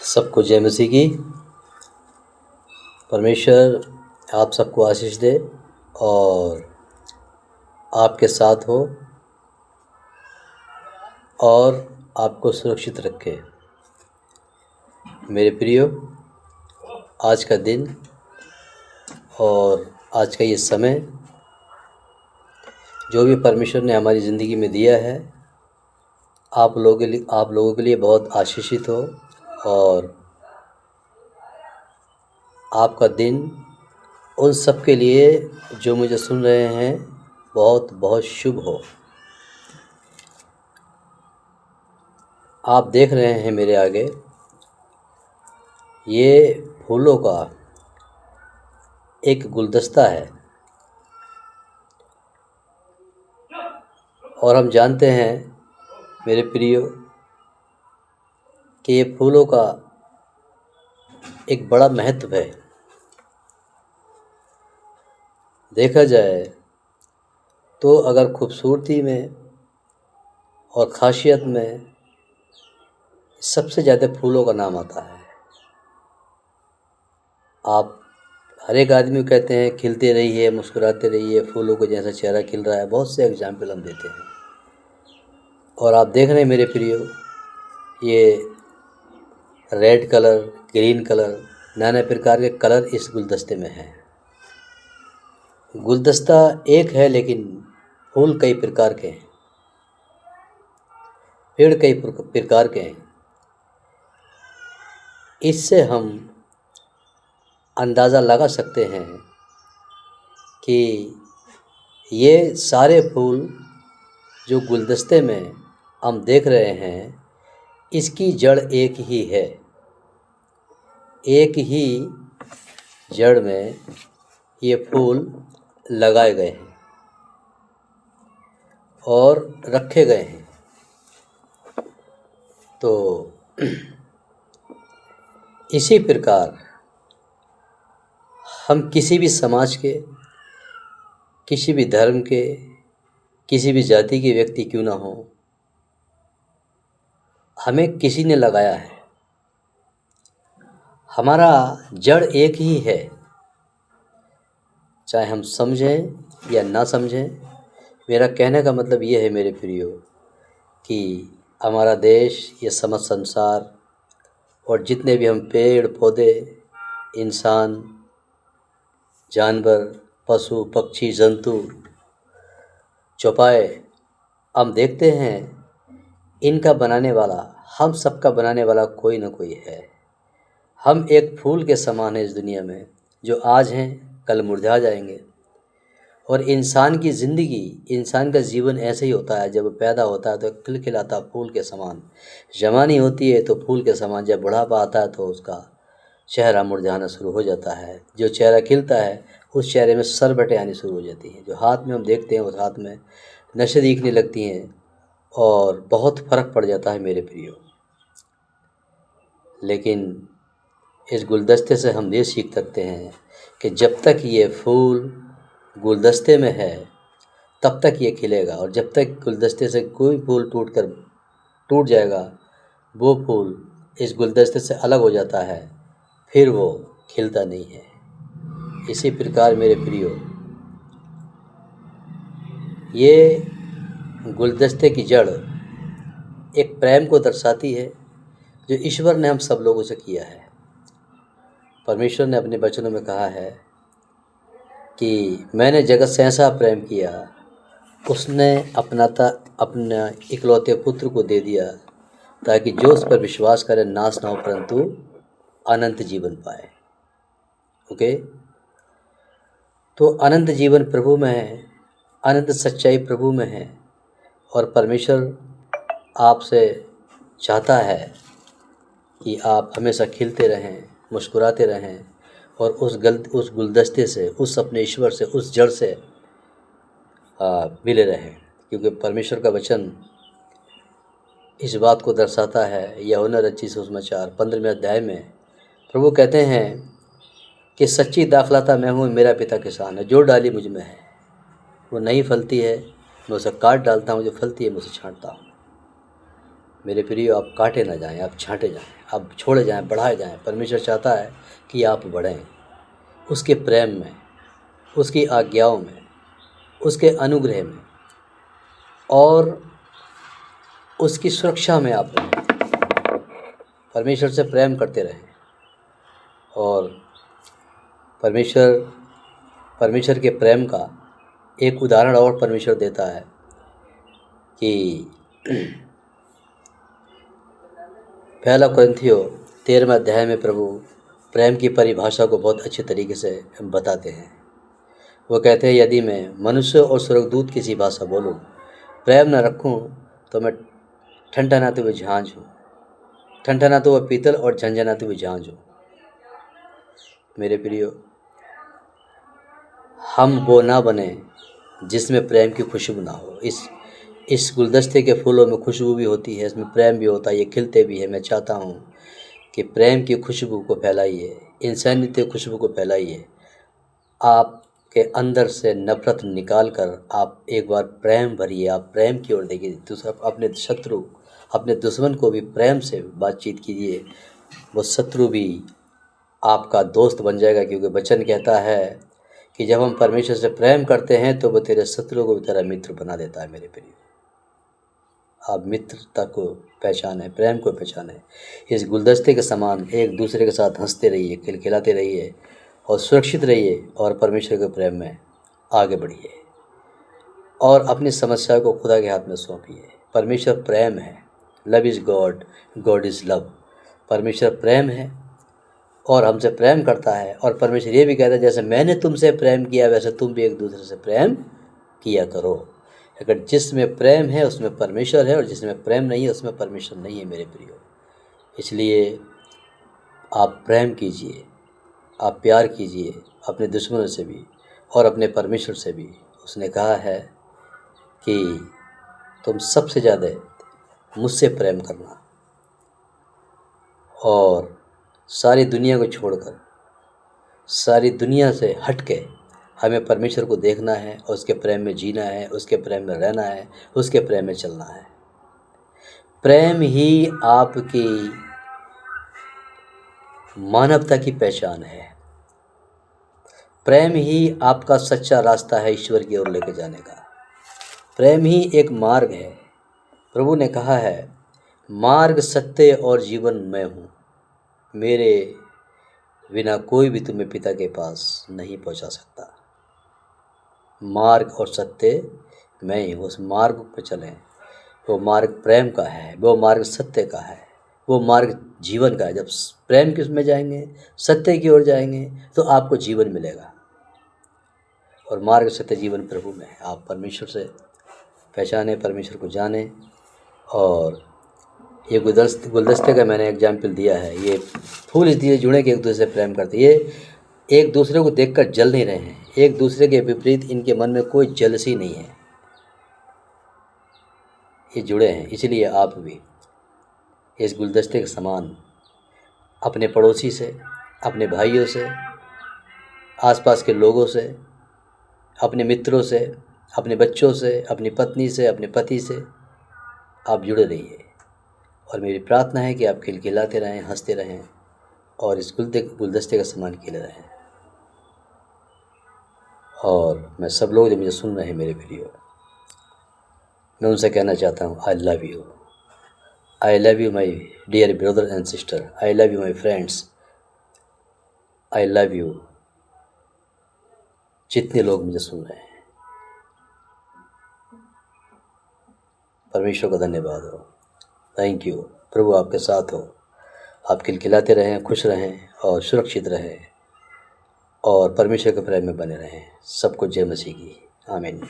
सबको जय मसीह की। परमेश्वर आप सबको आशीष दे और आपके साथ हो और आपको सुरक्षित रखे। मेरे प्रियो, आज का दिन और आज का ये समय जो भी परमेश्वर ने हमारी ज़िंदगी में दिया है, आप लोगों के लिए बहुत आशीषित हो और आपका दिन उन सब के लिए जो मुझे सुन रहे हैं बहुत बहुत शुभ हो। आप देख रहे हैं मेरे आगे ये फूलों का एक गुलदस्ता है और हम जानते हैं मेरे प्रियो कि ये फूलों का एक बड़ा महत्व है। देखा जाए तो अगर खूबसूरती में और ख़ासियत में सबसे ज़्यादा फूलों का नाम आता है। आप हर एक आदमी को कहते हैं खिलते रहिए, मुस्कुराते रहिए, फूलों को जैसा चेहरा खिल रहा है। बहुत से एग्जाम्पल हम देते हैं और आप देख रहे हैं मेरे प्रियो, ये रेड कलर, ग्रीन कलर, नाना प्रकार के कलर इस गुलदस्ते में हैं। गुलदस्ता एक है लेकिन फूल कई प्रकार के हैं, पेड़ कई प्रकार के हैं। इससे हम अंदाज़ा लगा सकते हैं कि ये सारे फूल जो गुलदस्ते में हम देख रहे हैं, इसकी जड़ एक ही है। एक ही जड़ में ये फूल लगाए गए हैं और रखे गए हैं। तो इसी प्रकार हम किसी भी समाज के, किसी भी धर्म के, किसी भी जाति के व्यक्ति क्यों ना हो, हमें किसी ने लगाया है। हमारा जड़ एक ही है, चाहे हम समझें या ना समझें। मेरा कहने का मतलब ये है मेरे प्रियो कि हमारा देश, ये समस्त संसार और जितने भी हम पेड़ पौधे, इंसान, जानवर, पशु पक्षी, जंतु, चौपाए, हम देखते हैं इनका बनाने वाला, हम सबका बनाने वाला कोई ना कोई है। हम एक फूल के समान हैं इस दुनिया में, जो आज हैं कल मुरझा जाएंगे। और इंसान की ज़िंदगी, इंसान का जीवन ऐसे ही होता है। जब पैदा होता है तो खिलखिलाता फूल के समान, जवानी होती है तो फूल के समान, जब बुढ़ापा आता है तो उसका चेहरा मुरझाना शुरू हो जाता है। जो चेहरा खिलता है उस चेहरे में सरबटें आनी शुरू हो जाती हैं। जो हाथ में हम देखते हैं उस हाथ में नशे दिखने लगती हैं और बहुत फ़र्क पड़ जाता है मेरे प्रियो। लेकिन इस गुलदस्ते से हम ये सीख सकते हैं कि जब तक ये फूल गुलदस्ते में है तब तक ये खिलेगा, और जब तक गुलदस्ते से कोई फूल टूट जाएगा, वो फूल इस गुलदस्ते से अलग हो जाता है, फिर वो खिलता नहीं है। इसी प्रकार मेरे प्रियो, ये गुलदस्ते की जड़ एक प्रेम को दर्शाती है जो ईश्वर ने हम सब लोगों से किया है। परमेश्वर ने अपने वचनों में कहा है कि मैंने जगत से ऐसा प्रेम किया, उसने अपना इकलौते पुत्र को दे दिया, ताकि जो उस पर विश्वास करे नाश ना हो परंतु अनंत जीवन पाए। ओके, तो अनंत जीवन प्रभु में है, अनंत सच्चाई प्रभु में है। और परमेश्वर आपसे चाहता है कि आप हमेशा खिलते रहें, मुस्कुराते रहें और उस गुलदस्ते से, उस अपने ईश्वर से, उस जड़ से मिले रहें। क्योंकि परमेश्वर का वचन इस बात को दर्शाता है। यूहन्ना रचित सुसमाचार 15वें अध्याय में प्रभु कहते हैं कि सच्ची दाखलता मैं हूँ, मेरा पिता किसान है। जो डाली मुझ में है वो नहीं फलती है, मैं उसे काट डालता हूँ, जो फलती है मैं उसे छांटता हूँ। मेरे प्रियो, आप काटे ना जाएं, आप छांटे जाएं, आप छोड़े जाएं, बढ़ाए जाएं। परमेश्वर चाहता है कि आप बढ़ें उसके प्रेम में, उसकी आज्ञाओं में, उसके अनुग्रह में और उसकी सुरक्षा में आप रहें। परमेश्वर से प्रेम करते रहें और परमेश्वर के प्रेम का एक उदाहरण और परमेश्वर देता है कि पहला कुरिन्थियों 13वें अध्याय में प्रभु प्रेम की परिभाषा को बहुत अच्छे तरीके से बताते हैं। वो कहते हैं, यदि मैं मनुष्य और स्वर्गदूत किसी भाषा बोलूं, प्रेम न रखूं तो मैं ठनठनाते हुए झांझ हूँ, ठनठनाते हुए पीतल और झंझनाते हुए झांझ हूँ। मेरे प्रियो, हम वो ना बने जिसमें प्रेम की खुशबू ना हो। इस गुलदस्ते के फूलों में खुशबू भी होती है, इसमें प्रेम भी होता है, ये खिलते भी है। मैं चाहता हूँ कि प्रेम की खुशबू को फैलाइए, इंसानियत की खुशबू को फैलाइए। आपके अंदर से नफरत निकाल कर आप एक बार प्रेम भरिए, आप प्रेम की ओर देखिए। दूसरा, अपने शत्रु, अपने दुश्मन को भी प्रेम से बातचीत कीजिए, वो शत्रु भी आपका दोस्त बन जाएगा। क्योंकि वचन कहता है कि जब हम परमेश्वर से प्रेम करते हैं तो वो तेरे शत्रु को भी तेरा मित्र बना देता है। मेरे प्रिय, आप मित्रता को पहचानें, प्रेम को पहचानें। इस गुलदस्ते के समान एक दूसरे के साथ हंसते रहिए, खिलखिलाते रहिए और सुरक्षित रहिए और परमेश्वर के प्रेम में आगे बढ़िए और अपनी समस्या को खुदा के हाथ में सौंपिए। परमेश्वर प्रेम है। Love is God, God is love. परमेश्वर प्रेम है और हमसे प्रेम करता है। और परमेश्वर ये भी कहता है, जैसे मैंने तुमसे प्रेम किया वैसे तुम भी एक दूसरे से प्रेम किया करो। अगर जिसमें प्रेम है उसमें परमेश्वर है और जिसमें प्रेम नहीं है उसमें परमेश्वर नहीं है। मेरे प्रियो, इसलिए आप प्रेम कीजिए, आप प्यार कीजिए अपने दुश्मनों से भी और अपने परमेश्वर से भी। उसने कहा है कि तुम सबसे ज़्यादा मुझसे प्रेम करना और सारी दुनिया को छोड़कर, सारी दुनिया से हट के हमें परमेश्वर को देखना है और उसके प्रेम में जीना है, उसके प्रेम में रहना है, उसके प्रेम में चलना है। प्रेम ही आपकी मानवता की पहचान है। प्रेम ही आपका सच्चा रास्ता है ईश्वर की ओर लेके जाने का। प्रेम ही एक मार्ग है। प्रभु ने कहा है, मार्ग, सत्य और जीवन मैं हूँ, मेरे बिना कोई भी तुम्हें पिता के पास नहीं पहुँचा सकता। मार्ग और सत्य मैं ही हूँ। उस मार्ग पर चलें। वो मार्ग प्रेम का है, वो मार्ग सत्य का है, वो मार्ग जीवन का है। जब प्रेम की उसमें जाएंगे, सत्य की ओर जाएंगे तो आपको जीवन मिलेगा। और मार्ग, सत्य, जीवन प्रभु में है। आप परमेश्वर से पहचाने, परमेश्वर को जाने। और ये गुलदस्ते का मैंने एग्जाम्पल दिया है। ये फूल इसलिए जुड़े कि एक दूसरे से प्रेम करते। ये एक दूसरे को देखकर जल नहीं रहे हैं, एक दूसरे के विपरीत इनके मन में कोई जलसी नहीं है, ये जुड़े हैं। इसलिए आप भी इस गुलदस्ते के समान अपने पड़ोसी से, अपने भाइयों से, आसपास के लोगों से, अपने मित्रों से, अपने बच्चों से, अपनी पत्नी से, अपने पति से आप जुड़े रहिए। और मेरी प्रार्थना है कि आप खिलखिलाते रहें, हंसते रहें और इस गुलदस्ते का समान खिले रहें। और मैं सब लोग जो मुझे सुन रहे हैं मेरे वीडियो, मैं उनसे कहना चाहता हूँ, I love you. I love you my dear brother and sister. I love you my friends. I love you जितने लोग मुझे सुन रहे हैं। परमेश्वर का धन्यवाद हो। Thank you. प्रभु आपके साथ हो। आप खिलखिलाते रहें, खुश रहें और सुरक्षित रहें और परमेश्वर के प्रेम में बने रहें। सबको जय मसीह की। आमीन।